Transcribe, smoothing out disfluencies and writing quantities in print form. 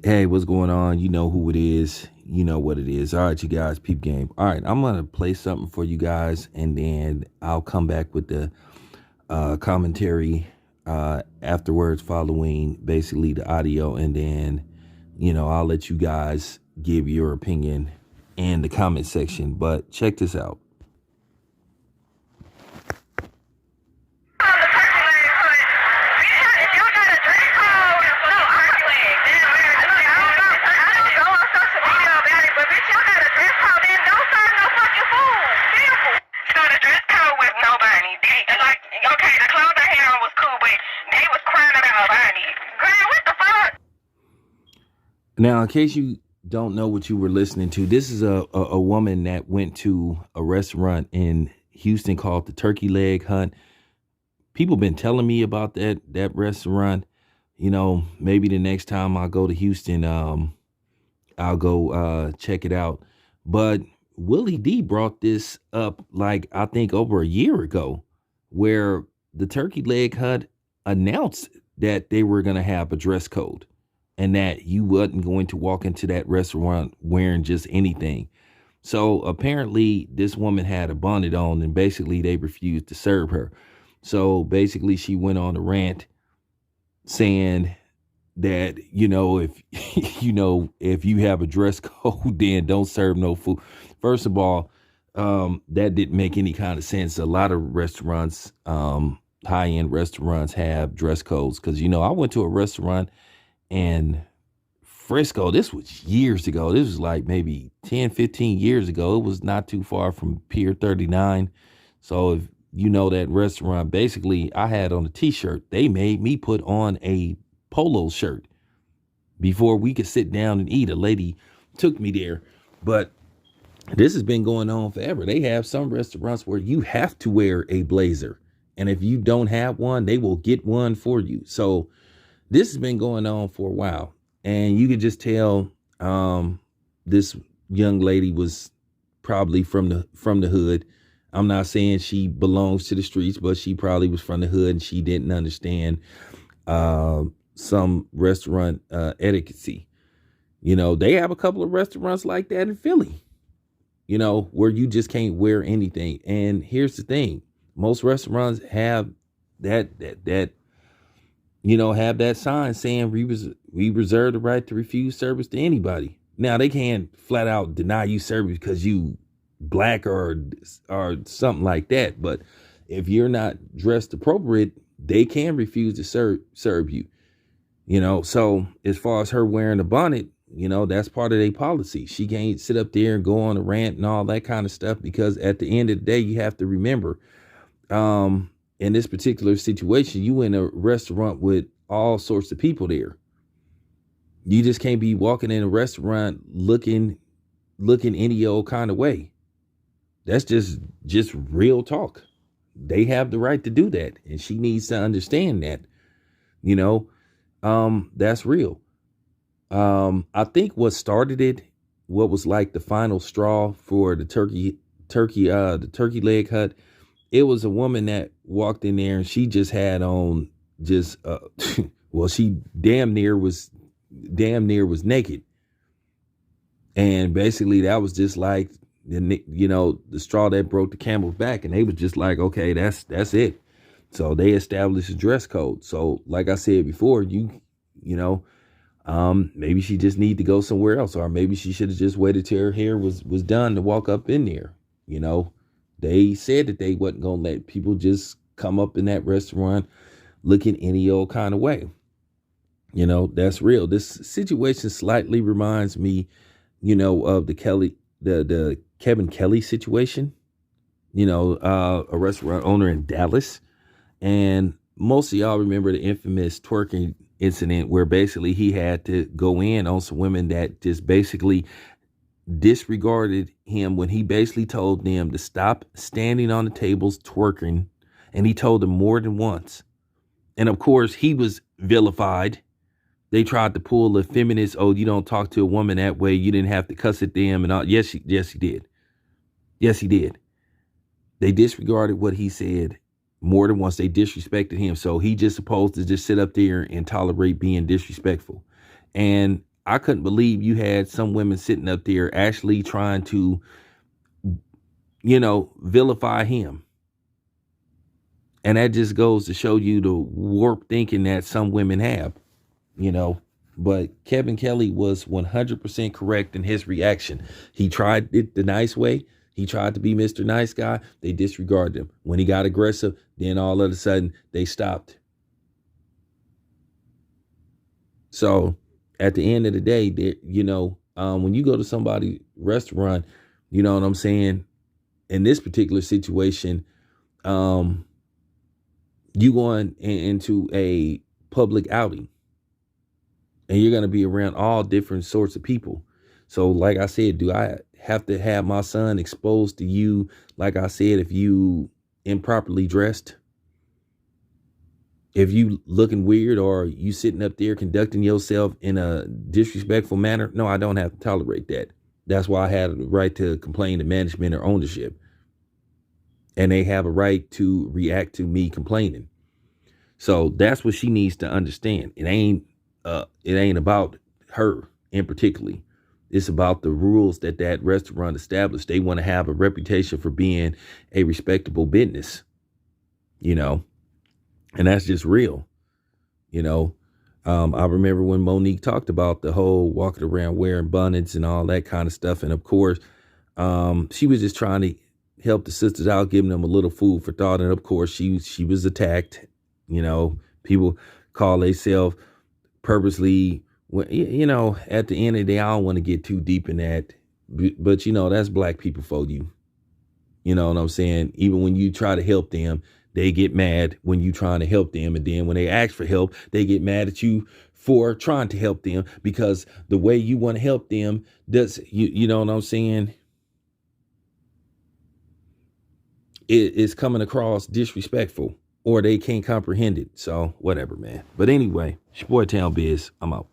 Hey, what's going on? You know who it is. You know what it is. All right, you guys, peep game. All right, I'm going to play something for you guys, and then I'll come back with the commentary afterwards, following basically the audio, and then, I'll let you guys give your opinion in the comment section. But check this out. Now, in case you don't know what you were listening to, this is a woman that went to a restaurant in Houston called the Turkey Leg Hunt. People been telling me about that restaurant. Maybe the next time I go to Houston, I'll go check it out. But Willie D brought this up, like, I think over a year ago, where the Turkey Leg Hunt announced that they were going to have a dress code and that you wasn't going to walk into that restaurant wearing just anything. So apparently this woman had a bonnet on, and basically they refused to serve her. So basically she went on a rant saying that, if if you have a dress code, then don't serve no food. First of all, that didn't make any kind of sense. A lot of restaurants, high-end restaurants, have dress codes, because I went to a restaurant in Frisco. This was years ago. This was like maybe 10, 15 years ago. It was not too far from Pier 39. So if you know that restaurant, basically I had on a t-shirt. They made me put on a polo shirt before we could sit down and eat. A lady took me there. But this has been going on forever. They have some restaurants where you have to wear a blazer, and if you don't have one, they will get one for you. So this has been going on for a while, and you could just tell this young lady was probably from the hood. I'm not saying she belongs to the streets, but she probably was from the hood, and she didn't understand some restaurant etiquette. They have a couple of restaurants like that in Philly, where you just can't wear anything. And here's the thing: most restaurants have that have that sign saying we reserve the right to refuse service to anybody. Now, they can't flat out deny you service because you black or something like that. But if you're not dressed appropriate, they can refuse to serve you. So as far as her wearing a bonnet, that's part of their policy. She can't sit up there and go on a rant and all that kind of stuff, because at the end of the day, you have to remember, in this particular situation, you in a restaurant with all sorts of people there. You just can't be walking in a restaurant looking any old kind of way. That's just real talk. They have the right to do that, and she needs to understand that. That's real. I think what started it, what was like the final straw for the turkey leg hut, it was a woman that walked in there, and she just had on just well, she damn near was naked. And basically that was just like the straw that broke the camel's back, and they was just like, okay, that's it. So they established a dress code. So like I said before, maybe she just need to go somewhere else, or maybe she should have just waited till her hair was done to walk up in there. They said that they wasn't going to let people just come up in that restaurant looking any old kind of way. That's real. This situation slightly reminds me, of the Kevin Kelly situation, a restaurant owner in Dallas. And most of y'all remember the infamous twerking incident, where basically he had to go in on some women that just basically disregarded him when he basically told them to stop standing on the tables twerking. And he told them more than once. And of course, he was vilified. They tried to pull the feminist, oh, you don't talk to a woman that way, you didn't have to cuss at them and all. Yes, he did. Yes, he did. They disregarded what he said more than once. They disrespected him. So he just supposed to just sit up there and tolerate being disrespectful. And I couldn't believe you had some women sitting up there actually trying to, vilify him. And that just goes to show you the warped thinking that some women have, you know. But Kevin Kelly was 100% correct in his reaction. He tried it the nice way. He tried to be Mr. Nice Guy. They disregarded him. When he got aggressive, then all of a sudden they stopped. So at the end of the day, when you go to somebody's restaurant, you know what I'm saying? In this particular situation, you going into a public outing and you're going to be around all different sorts of people. So like I said, do I have to have my son exposed to you? Like I said, if you improperly dressed, if you looking weird, or you sitting up there conducting yourself in a disrespectful manner, no, I don't have to tolerate that. That's why I had the right to complain to management or ownership. And they have a right to react to me complaining. So that's what she needs to understand. It ain't about her in particularly. It's about the rules that restaurant established. They want to have a reputation for being a respectable business, and that's just real. I remember when Monique talked about the whole walking around wearing bonnets and all that kind of stuff. And of course, she was just trying to help the sisters out, giving them a little food for thought. And of course, she was attacked. People call themselves purposely, at the end of the day, I don't want to get too deep in that. But, that's black people for you. You know what I'm saying? Even when you try to help them, they get mad when you trying to help them. And then when they ask for help, they get mad at you for trying to help them, because the way you want to help them does, you know what I'm saying? It's coming across disrespectful, or they can't comprehend it. So whatever, man. But anyway, it's your boy Town Biz. I'm out.